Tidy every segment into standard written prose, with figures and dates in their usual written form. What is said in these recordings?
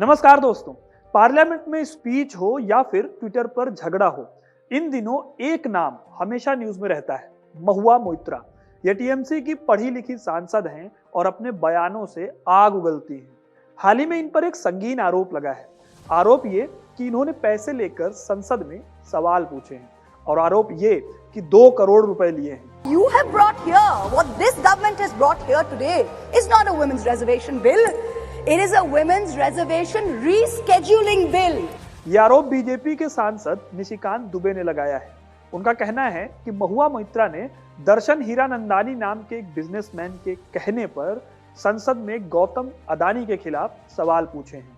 नमस्कार दोस्तों। पार्लियामेंट में स्पीच हो या फिर ट्विटर पर झगड़ा हो, इन दिनों एक नाम हमेशा न्यूज में रहता है, महुआ मोइत्रा। ये टीएमसी की पढ़ी लिखी सांसद हैं और अपने बयानों से आग उगलती हैं। हाल ही में इन पर एक संगीन आरोप लगा है। आरोप ये कि इन्होंने पैसे लेकर संसद में सवाल पूछे हैं और आरोप ये कि 2 करोड़ रुपए लिए हैं। You have brought here, what this government has brought here today is not a women's reservation bill. It is a women's reservation rescheduling bill. ये आरोप बीजेपी के सांसद निशिकांत दुबे ने लगाया है। उनका कहना है कि महुआ मोइत्रा ने दर्शन हीरानंदानी नाम के एक बिजनेसमैन के कहने पर संसद में गौतम अदानी के खिलाफ सवाल पूछे हैं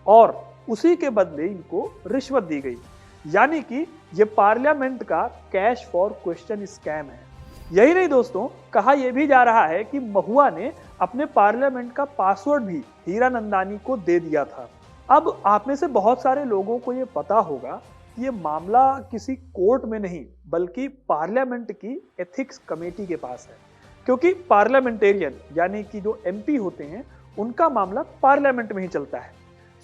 और उसी के बदले इनको रिश्वत दी गई। यानी कि ये पार्लियामेंट का कैश फॉर क्वेश्चन स्कैम है। यही नहीं दोस्तों, कहा यह भी जा रहा है कि महुआ ने अपने पार्लियामेंट का पासवर्ड भी हीरानंदानी को दे दिया था। अब आप में से बहुत सारे लोगों को ये पता होगा कि ये मामला किसी कोर्ट में नहीं बल्कि पार्लियामेंट की एथिक्स कमेटी के पास है, क्योंकि पार्लियामेंटेरियन यानी कि जो एमपी होते हैं उनका मामला पार्लियामेंट में ही चलता है।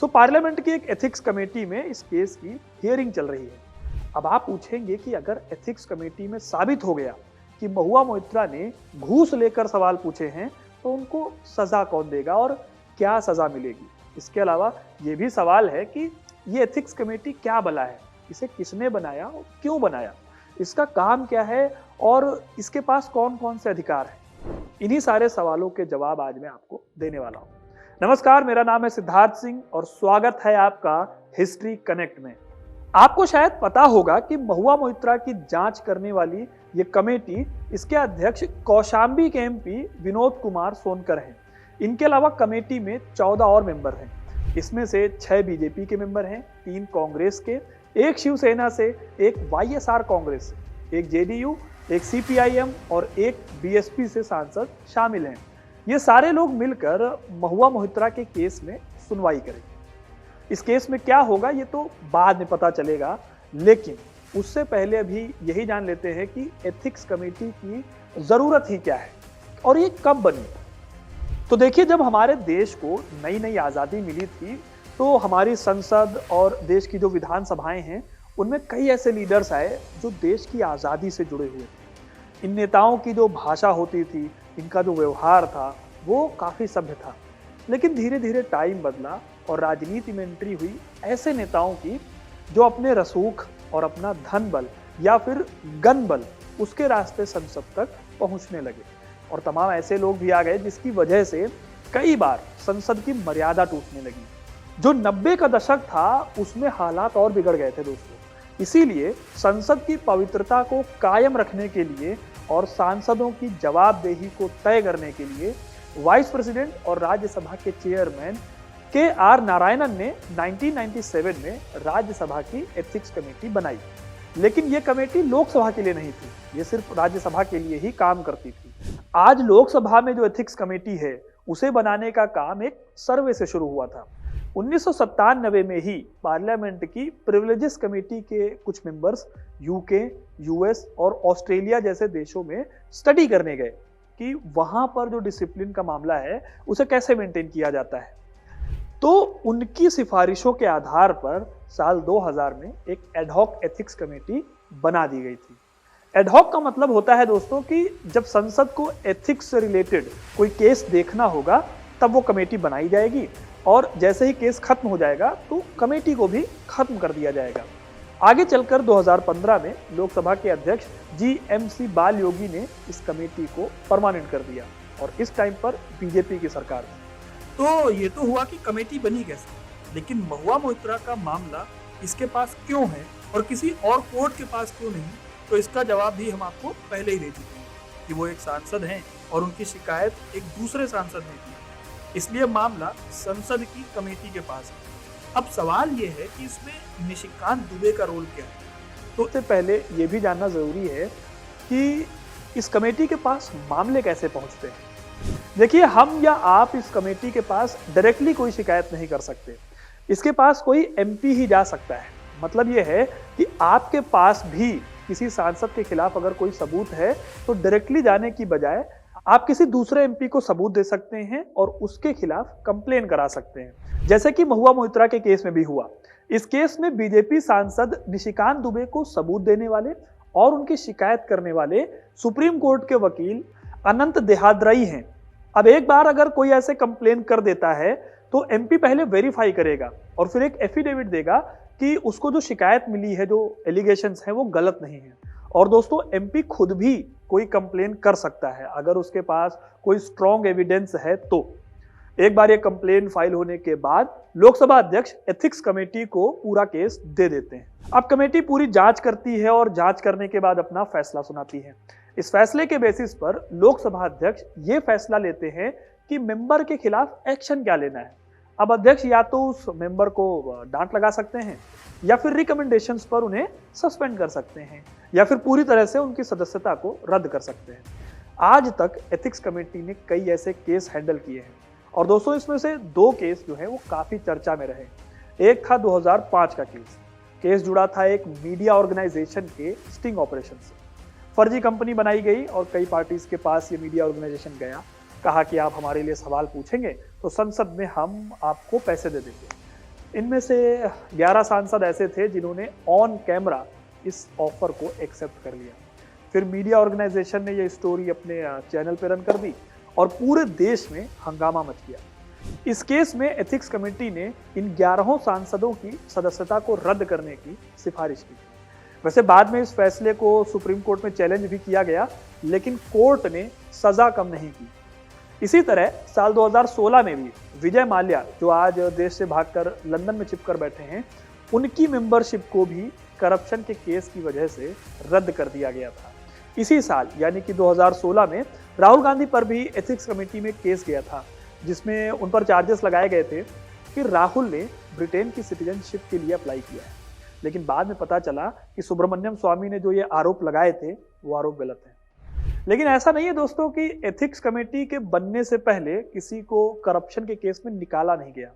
सो पार्लियामेंट की एक एथिक्स कमेटी में इस केस की हियरिंग चल रही है। अब आप पूछेंगे कि अगर एथिक्स कमेटी में साबित हो गया कि महुआ मोइत्रा ने घूस लेकर सवाल पूछे हैं तो उनको सजा कौन देगा और क्या सजा मिलेगी। इसके अलावा ये भी सवाल है कि ये एथिक्स कमेटी क्या बला है, इसे किसने बनाया और क्यों बनाया, इसका काम क्या है और इसके पास कौन कौन से अधिकार हैं। इन्हीं सारे सवालों के जवाब आज मैं आपको देने वाला हूँ। नमस्कार, मेरा नाम है सिद्धार्थ सिंह और स्वागत है आपका हिस्ट्री कनेक्ट में। आपको शायद पता होगा कि महुआ मोइत्रा की जांच करने वाली ये कमेटी, इसके अध्यक्ष कौशाम्बी के एमपी विनोद कुमार सोनकर हैं। इनके अलावा कमेटी में 14 और मेंबर हैं। इसमें से 6 बीजेपी के मेंबर हैं, 3 कांग्रेस के, 1 शिवसेना से, 1 वाईएसआर कांग्रेस से, 1 जेडीयू, 1 सीपीआईएम और 1 बीएसपी से सांसद शामिल हैं। ये सारे लोग मिलकर महुआ मोइत्रा के केस में सुनवाई करेंगे। इस केस में क्या होगा ये तो बाद में पता चलेगा, लेकिन उससे पहले अभी यही जान लेते हैं कि एथिक्स कमेटी की जरूरत ही क्या है और ये कब बनी। तो देखिए, जब हमारे देश को नई नई आज़ादी मिली थी तो हमारी संसद और देश की जो विधानसभाएं हैं उनमें कई ऐसे लीडर्स आए जो देश की आज़ादी से जुड़े हुए थे। इन नेताओं की जो भाषा होती थी, इनका जो व्यवहार था वो काफ़ी सभ्य था। लेकिन धीरे धीरे टाइम बदला और राजनीति में एंट्री हुई ऐसे नेताओं की जो अपने रसूख और अपना धन बल या फिर गन बल उसके रास्ते संसद तक पहुंचने लगे। और तमाम ऐसे लोग भी आ गए जिसकी वजह से कई बार संसद की मर्यादा टूटने लगी। जो 90 का दशक था उसमें हालात और बिगड़ गए थे दोस्तों। इसीलिए संसद की पवित्रता को कायम रखने के लिए और सांसदों की जवाबदेही को तय करने के लिए वाइस प्रेसिडेंट और राज्यसभा के चेयरमैन के.आर. नारायणन ने 1997 में राज्यसभा की एथिक्स कमेटी बनाई। लेकिन ये कमेटी लोकसभा के लिए नहीं थी, ये सिर्फ राज्यसभा के लिए ही काम करती थी। आज लोकसभा में जो एथिक्स कमेटी है उसे बनाने का काम एक सर्वे से शुरू हुआ था। 1997 में ही पार्लियामेंट की प्रिविलेजेस कमेटी के कुछ मेंबर्स यूके, यूएस और ऑस्ट्रेलिया जैसे देशों में स्टडी करने गए कि वहां पर जो डिसिप्लिन का मामला है उसे कैसे मेंटेन किया जाता है। तो उनकी सिफारिशों के आधार पर साल 2000 में एक एडहॉक एथिक्स कमेटी बना दी गई थी। एडहॉक का मतलब होता है दोस्तों कि जब संसद को एथिक्स से रिलेटेड कोई केस देखना होगा तब वो कमेटी बनाई जाएगी और जैसे ही केस खत्म हो जाएगा तो कमेटी को भी खत्म कर दिया जाएगा। आगे चलकर 2015 में लोकसभा के अध्यक्ष जीएमसी बाल योगी ने इस कमेटी को परमानेंट कर दिया और इस टाइम पर बीजेपी की सरकार थी। तो ये तो हुआ कि कमेटी बनी कैसे, लेकिन महुआ मोइत्रा का मामला इसके पास क्यों है और किसी और कोर्ट के पास क्यों नहीं, तो इसका जवाब भी हम आपको पहले ही दे चुके हैं कि वो एक सांसद हैं और उनकी शिकायत एक दूसरे सांसद ने की, इसलिए मामला संसद की कमेटी के पास है। अब सवाल ये है कि इसमें निशिकांत दुबे का रोल क्या है। तो उससे पहले ये भी जानना जरूरी है कि इस कमेटी के पास मामले कैसे पहुंचते हैं। देखिए, हम या आप इस कमेटी के पास डायरेक्टली कोई शिकायत नहीं कर सकते, इसके पास कोई एमपी ही जा सकता है। मतलब यह है कि आपके पास भी किसी सांसद के खिलाफ अगर कोई सबूत है तो डायरेक्टली जाने की बजाय आप किसी दूसरे एमपी को सबूत दे सकते हैं और उसके खिलाफ कंप्लेन करा सकते हैं, जैसे कि महुआ मोइत्रा के केस में भी हुआ। इस केस में बीजेपी सांसद निशिकांत दुबे को सबूत देने वाले और उनकी शिकायत करने वाले सुप्रीम कोर्ट के वकील अनंत देहाद्रई हैं। अब एक बार अगर कोई ऐसे कंप्लेन कर देता है तो एमपी पहले वेरीफाई करेगा और फिर एक एफिडेविट देगा कि उसको जो शिकायत मिली है, जो एलिगेशंस हैं, वो गलत नहीं है। और दोस्तों, एमपी खुद भी कोई कंप्लेन कर सकता है अगर उसके पास कोई स्ट्रॉन्ग एविडेंस है तो। एक बार ये कंप्लेन फाइल होने के बाद लोकसभा अध्यक्ष एथिक्स कमेटी को पूरा केस दे देते हैं। अब कमेटी पूरी जांच करती है और जांच करने के बाद अपना फैसला सुनाती है। इस फैसले के बेसिस पर लोकसभा अध्यक्ष ये फैसला लेते हैं कि मेंबर के खिलाफ एक्शन क्या लेना है। अब अध्यक्ष या तो उस मेंबर को डांट लगा सकते हैं या फिर रिकमेंडेशंस पर उन्हें सस्पेंड कर सकते हैं या फिर पूरी तरह से उनकी सदस्यता को रद्द कर सकते हैं। आज तक एथिक्स कमेटी ने कई ऐसे केस हैंडल किए हैं और दोस्तों, इसमें से 2 केस जो है वो काफी चर्चा में रहे। एक था 2005 का केस जुड़ा था एक मीडिया ऑर्गेनाइजेशन के स्टिंग ऑपरेशन से। फर्जी कंपनी बनाई गई और कई पार्टीज के पास ये मीडिया ऑर्गेनाइजेशन गया, कहा कि आप हमारे लिए सवाल पूछेंगे तो संसद में हम आपको पैसे दे देंगे। इनमें से 11 सांसद ऐसे थे जिन्होंने ऑन कैमरा इस ऑफर को एक्सेप्ट कर लिया। फिर मीडिया ऑर्गेनाइजेशन ने ये स्टोरी अपने चैनल पर रन कर दी और पूरे देश में हंगामा मच गया। इस केस में एथिक्स कमेटी ने इन 11 सांसदों की सदस्यता को रद्द करने की सिफारिश की। वैसे बाद में इस फैसले को सुप्रीम कोर्ट में चैलेंज भी किया गया, लेकिन कोर्ट ने सजा कम नहीं की। इसी तरह साल 2016 में भी विजय माल्या, जो आज देश से भागकर लंदन में छिपकर बैठे हैं, उनकी मेंबरशिप को भी करप्शन के केस की वजह से रद्द कर दिया गया था। इसी साल यानी कि 2016 में राहुल गांधी पर भी एथिक्स कमेटी में केस गया था, जिसमें उन पर चार्जेस लगाए गए थे कि राहुल ने ब्रिटेन की सिटीजनशिप के लिए अप्लाई किया है। लेकिन बाद में पता चला कि सुब्रमण्यम स्वामी ने जो ये आरोप लगाए थे वो आरोप गलत है। लेकिन ऐसा नहीं है दोस्तों कि एथिक्स कमेटी के बनने से पहले किसी को करप्शन के केस में निकाला नहीं गया।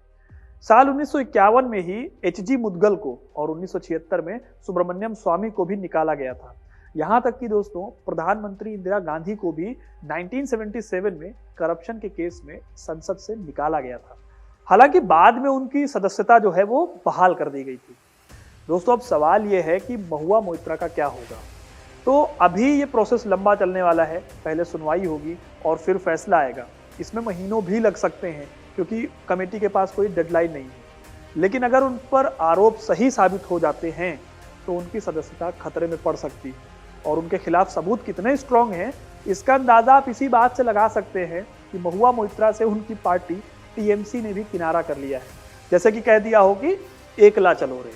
साल 1951 में ही एचजी मुदगल को और 1976 में सुब्रमण्यम स्वामी को भी निकाला गया था। यहां तक कि दोस्तों, प्रधानमंत्री इंदिरा गांधी को भी 1977 में करप्शन के केस में संसद से निकाला गया था। हालांकि बाद में उनकी सदस्यता जो है वो बहाल कर दी गई थी। दोस्तों, अब सवाल ये है कि महुआ मोइत्रा का क्या होगा। तो अभी ये प्रोसेस लंबा चलने वाला है। पहले सुनवाई होगी और फिर फैसला आएगा। इसमें महीनों भी लग सकते हैं क्योंकि कमेटी के पास कोई डेडलाइन नहीं है। लेकिन अगर उन पर आरोप सही साबित हो जाते हैं तो उनकी सदस्यता खतरे में पड़ सकती है। और उनके खिलाफ सबूत कितने स्ट्रांग हैं, इसका अंदाजा आप इसी बात से लगा सकते हैं कि महुआ मोइत्रा से उनकी पार्टी टीएमसी ने भी किनारा कर लिया है। जैसे कि कह दिया हो कि एकला चलो रे।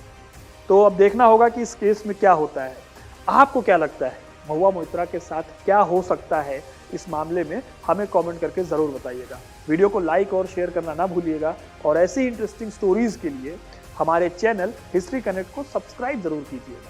तो अब देखना होगा कि इस केस में क्या होता है। आपको क्या लगता है, महुआ मोइत्रा के साथ क्या हो सकता है इस मामले में? हमें कमेंट करके ज़रूर बताइएगा। वीडियो को लाइक और शेयर करना ना भूलिएगा और ऐसी इंटरेस्टिंग स्टोरीज के लिए हमारे चैनल हिस्ट्री कनेक्ट को सब्सक्राइब जरूर कीजिएगा।